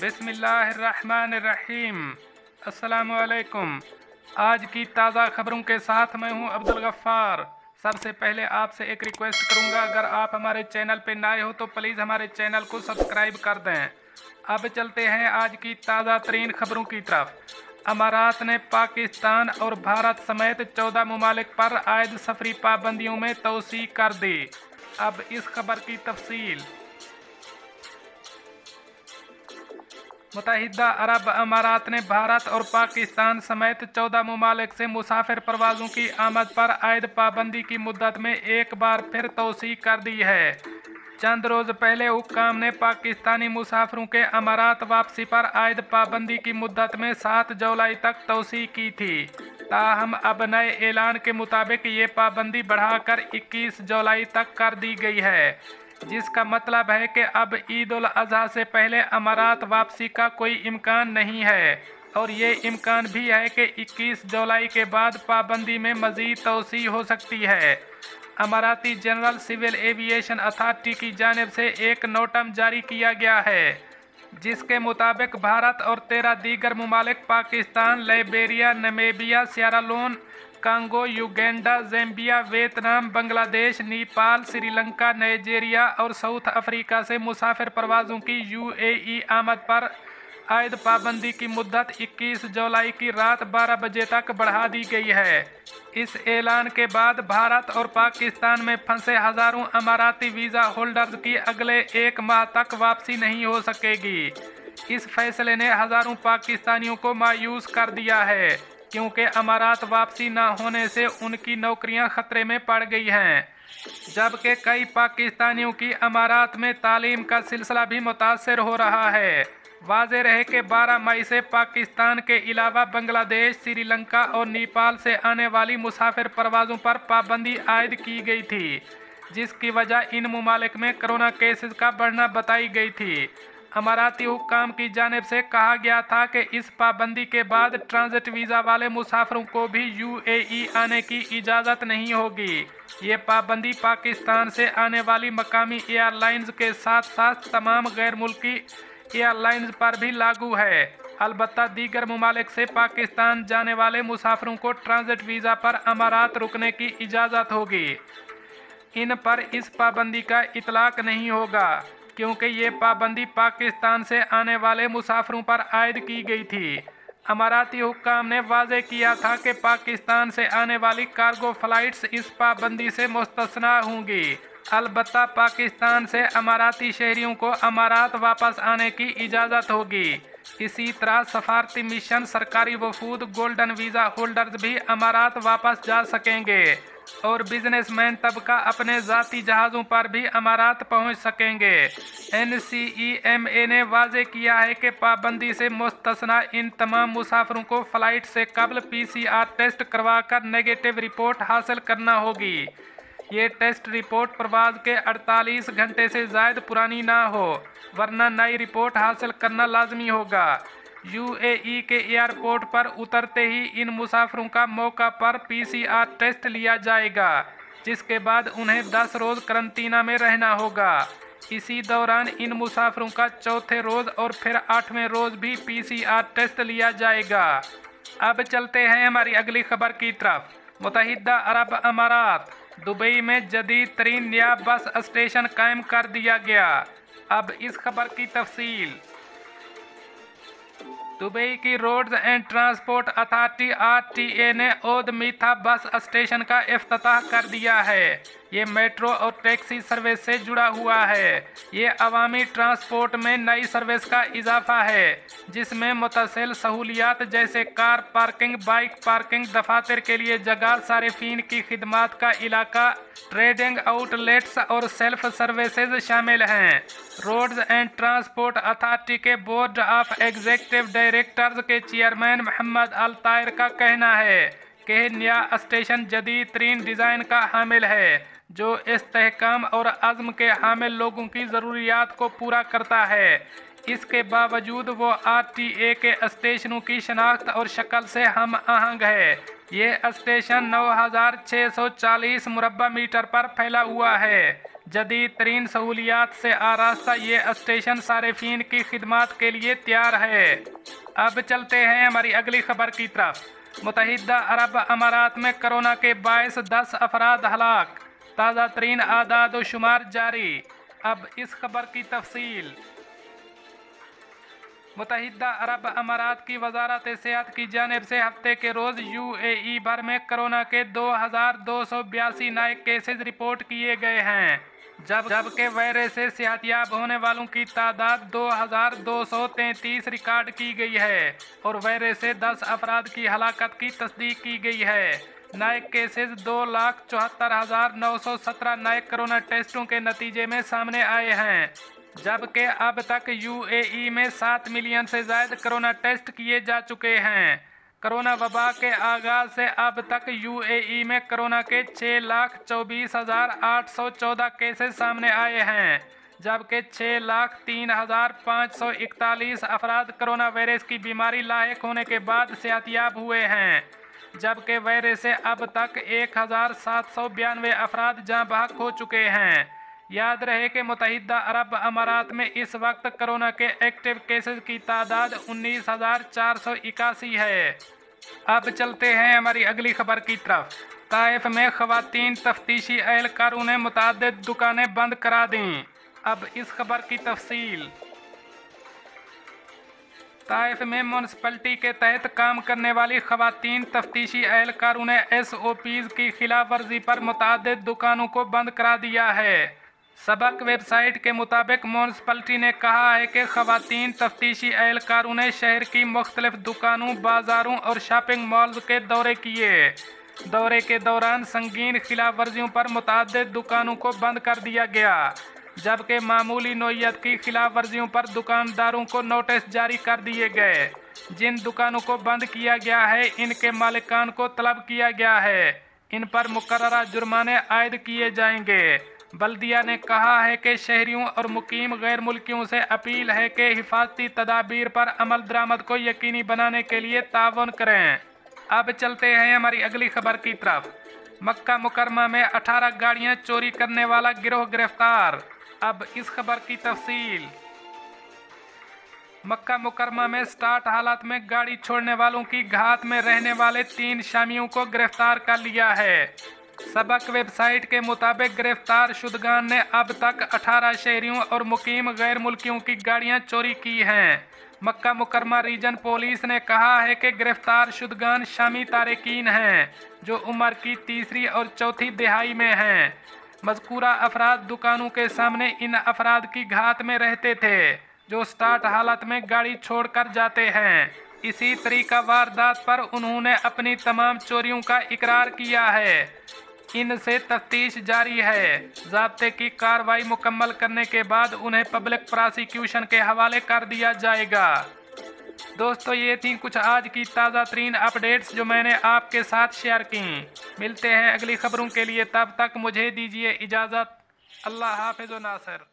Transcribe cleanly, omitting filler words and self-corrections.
बिस्मिल्लाहिर्रहमानिर्रहीम। अस्सलामुअलैकुम। आज की ताज़ा खबरों के साथ मैं हूं अब्दुल गफ्फार। सबसे पहले आपसे एक रिक्वेस्ट करूंगा, अगर आप हमारे चैनल पे नए हो तो प्लीज़ हमारे चैनल को सब्सक्राइब कर दें। अब चलते हैं आज की ताज़ा तरीन खबरों की तरफ। अमारात ने पाकिस्तान और भारत समेत 14 ममालिक पर आयद सफरी पाबंदियों में तोसी कर दी। अब इस खबर की तफसील। मुत्तहिदा अरब अमारात ने भारत और पाकिस्तान समेत 14 ममालिक से मुसाफिर परवाज़ों की आमद पर आयद पाबंदी की मुद्दत में एक बार फिर तोसी कर दी है। चंद रोज़ पहले हुक्काम ने पाकिस्तानी मुसाफिरों के अमारात वापसी पर आयद पाबंदी की मुद्दत में 7 जुलाई तक तोसी की थी। ताहम अब नए ऐलान के मुताबिक ये पाबंदी बढ़ाकर 21 जुलाई तक कर दी गई है, जिसका मतलब है कि अब ईद उल अज़हा से पहले अमारात वापसी का कोई इम्कान नहीं है, और ये इम्कान भी है कि 21 जुलाई के बाद पाबंदी में मज़ीद तोसी हो सकती है। अमाराती जनरल सिविल एविएशन अथॉरिटी की जानिब से एक नोटम जारी किया गया है, जिसके मुताबिक भारत और 13 दीगर ममालिक Pakistan, Liberia, Namibia, Sierra loan, Congo, Uganda, Zambia, Vietnam, Bangladesh, Nepal, Sri Lanka, Nigeria और साउथ अफ्रीका से मुसाफिर परवाज़ों की यूएई आमद पर आयद पाबंदी की मुद्दत 21 जुलाई की रात 12 बजे तक बढ़ा दी गई है। इस ऐलान के बाद भारत और पाकिस्तान में फंसे हज़ारों अमाराती वीज़ा होल्डर्स की अगले एक माह तक वापसी नहीं हो सकेगी। इस फैसले ने हज़ारों पाकिस्तानियों को मायूस कर दिया है, क्योंकि अमारात वापसी न होने से उनकी नौकरियां खतरे में पड़ गई हैं, जबकि कई पाकिस्तानियों की अमारात में तालीम का सिलसिला भी मुतासर हो रहा है। वाज़ेह रहे कि 12 मई से पाकिस्तान के अलावा बांग्लादेश, श्रीलंका और नेपाल से आने वाली मुसाफिर परवाज़ों पर पाबंदी आयद की गई थी, जिसकी वजह इन ममालिक में कोरोना केसेस का बढ़ना बताई गई थी। अमाराती हुक्काम की जानिब से कहा गया था कि इस पाबंदी के बाद ट्रांजिट वीज़ा वाले मुसाफिरों को भी यूएई आने की इजाज़त नहीं होगी। ये पाबंदी पाकिस्तान से आने वाली मकामी एयरलाइंस के साथ साथ तमाम गैर मुल्की एयरलाइंस पर भी लागू है। अलबत्ता दीगर ममालिक से पाकिस्तान जाने वाले मुसाफिरों को ट्रांजिट वीज़ा पर अमारात रुकने की इजाज़त होगी। इन पर इस पाबंदी का इतलाक नहीं होगा, क्योंकि ये पाबंदी पाकिस्तान से आने वाले मुसाफिरों पर आयद की गई थी। अमाराती हुक्काम ने वाज़ेह किया था कि पाकिस्तान से आने वाली कार्गो फ़्लाइट्स इस पाबंदी से मुस्तस्ना होंगी। अलबत्ता पाकिस्तान से अमाराती शहरियों को अमारात वापस आने की इजाज़त होगी। इसी तरह सफारती मिशन, सरकारी वफूद, गोल्डन वीज़ा होल्डर्स भी अमारात वापस जा सकेंगे, और बिजनेसमैन तबका अपने ज़ाती जहाज़ों पर भी अमारात पहुंच सकेंगे। NCEMA ने वाज़ेह किया है कि पाबंदी से मुस्तस्ना इन तमाम मुसाफिरों को फ़्लाइट से कबल PCR टेस्ट करवाकर नेगेटिव रिपोर्ट हासिल करना होगी। ये टेस्ट रिपोर्ट प्रवास के 48 घंटे से ज़ायद पुरानी ना हो, वरना नई रिपोर्ट हासिल करना लाजमी होगा। यूएई के एयरपोर्ट पर उतरते ही इन मुसाफिरों का मौका पर PCR टेस्ट लिया जाएगा, जिसके बाद उन्हें 10 रोज़ करंतना में रहना होगा। इसी दौरान इन मुसाफिरों का चौथे रोज़ और फिर 8वें रोज़ भी PCR टेस्ट लिया जाएगा। अब चलते हैं हमारी अगली खबर की तरफ। मुत्तहिदा अरब अमारात दुबई में जदीद तरीन नया बस स्टेशन कायम कर दिया गया। अब इस खबर की तफसील। दुबई की roads and transport authority RTA ने ओद मीथा बस स्टेशन का इफ्तिताह कर दिया है। ये मेट्रो और टैक्सी सर्विस से जुड़ा हुआ है। ये अवामी ट्रांसपोर्ट में नई सर्विस का इजाफा है, जिसमें मुतसिल सहूलियात जैसे कार पार्किंग, बाइक पार्किंग, दफातर के लिए जगह, सारिफीन की खिदमात का इलाका, ट्रेडिंग आउटलेट्स और सेल्फ सर्विसेज शामिल हैं। रोड्स एंड ट्रांसपोर्ट अथॉरिटी के बोर्ड ऑफ एग्जीक्यूटिव डायरेक्टर्स के चेयरमैन मोहम्मद अल तायर का कहना है कि नया स्टेशन जदीद तरीन डिज़ाइन का हामिल है, जो इस्तेहकाम और अज़्म के हामिल लोगों की ज़रूरियात को पूरा करता है। इसके बावजूद वो RTA के स्टेशनों की शनाख्त और शक्ल से हम आहंग है। ये स्टेशन 9640 मुरब्बा मीटर पर फैला हुआ है, जदीद तरीन सहूलियात से आरास्ता ये स्टेशन सारिफीन की खिदमत के लिए तैयार है। अब चलते हैं हमारी अगली खबर की तरफ। मुत्तहिदा अरब अमारात में कोरोना के बायस 10 अफराद हलाक, ताज़ा तरीन आदाद व शुमार जारी। अब इस खबर की तफसील। मुत्तहिदा अरब अमारात की वजारत सेहत की जानिब से हफ्ते के रोज़ UAE भर में कोरोना के 2282 नए केसेज रिपोर्ट किए गए हैं, जबकि वायरस से सेहतयाब होने वालों की तादाद 2233 रिकॉर्ड की गई है और वायरस से 10 अफराद की हलाकत की तस्दीक की गई है। नए केसेज 2,74,917 नए कोरोना टेस्टों के नतीजे में सामने आए हैं, जबकि अब तक UAE में 7 मिलियन से ज़्यादा कोरोना टेस्ट किए जा चुके हैं। कोरोना वबा के आगाज़ से अब तक UAE में कोरोना के 6,24,814 केसेस सामने आए हैं, जबकि 6,03,541 अफराद कोरोना वायरस की बीमारी लायक होने के बाद सेहतयाब हुए हैं, जबकि वायरस से अब तक 1,792 अफराद जाँ बहक हो चुके हैं। याद रहे कि मुत्तहिदा अरब अमारात में इस वक्त कोरोना के एक्टिव केसेस की तादाद 19,481 है। अब चलते हैं हमारी अगली खबर की तरफ। ताइफ में ख़वातीन तफ्तीशी एहलकारों ने मुतअद्दिद दुकानें बंद करा दीं। अब इस खबर की तफसील। ताइफ में म्यूनसिपलिटी के तहत काम करने वाली ख़वातीन तफ्तीशी एहलकारों ने SOPs की खिलाफ वर्जी पर मुतअद्दिद दुकानों को बंद करा दिया है। सबक वेबसाइट के मुताबिक म्यूनसिपलिटी ने कहा है कि ख़वातीन तफ्तीशी एहलकारों ने शहर की मुख्तलिफ दुकानों, बाज़ारों और शॉपिंग मॉल्स के दौरे किए। दौरे के दौरान संगीन खिलाफ वर्जियों पर मुतअद्दिद दुकानों को बंद कर दिया गया, जबकि मामूली नोयत की खिलाफ वर्जियों पर दुकानदारों को नोटिस जारी कर दिए गए। जिन दुकानों को बंद किया गया है, इनके मालिकान को तलब किया गया है। इन पर मुकर्ररा जुर्माने आयद किए जाएंगे। बल्दिया ने कहा है कि शहरियों और मुकीम गैर मुल्कियों से अपील है कि हिफाजती तदाबीर पर अमल दरामद को यकीनी बनाने के लिए ताउन करें। अब चलते हैं हमारी अगली खबर की तरफ। मक्का मुकरमा में 18 गाड़ियां चोरी करने वाला गिरोह गिरफ्तार। अब इस खबर की तफसील। मक्का मुकरमा में स्टार्ट हालत में गाड़ी छोड़ने वालों की घात में रहने वाले 3 शामियों को गिरफ्तार कर लिया है। सबक वेबसाइट के मुताबिक गिरफ्तार शुदगान ने अब तक 18 शहरियों और मुकीम गैर मुल्कियों की गाड़ियां चोरी की हैं। मक्का मुकरमा रीजन पुलिस ने कहा है कि गिरफ्तार शुदगान शामी तारकीन हैं, जो उम्र की तीसरी और चौथी दिहाई में हैं। मज़कूरा अफराद दुकानों के सामने इन अफराद की घात में रहते थे, जो स्टार्ट हालत में गाड़ी छोड़कर जाते हैं। इसी तरीका वारदात पर उन्होंने अपनी तमाम चोरियों का इकरार किया है। इनसे तफ्तीश जारी है। ज़ाब्ते की कार्रवाई मुकम्मल करने के बाद उन्हें पब्लिक प्रोसिक्यूशन के हवाले कर दिया जाएगा। दोस्तों, ये थी कुछ आज की ताज़ा तरीन अपडेट्स जो मैंने आपके साथ शेयर की। मिलते हैं अगली खबरों के लिए, तब तक मुझे दीजिए इजाज़त। अल्लाह हाफ़िज़ व नासिर।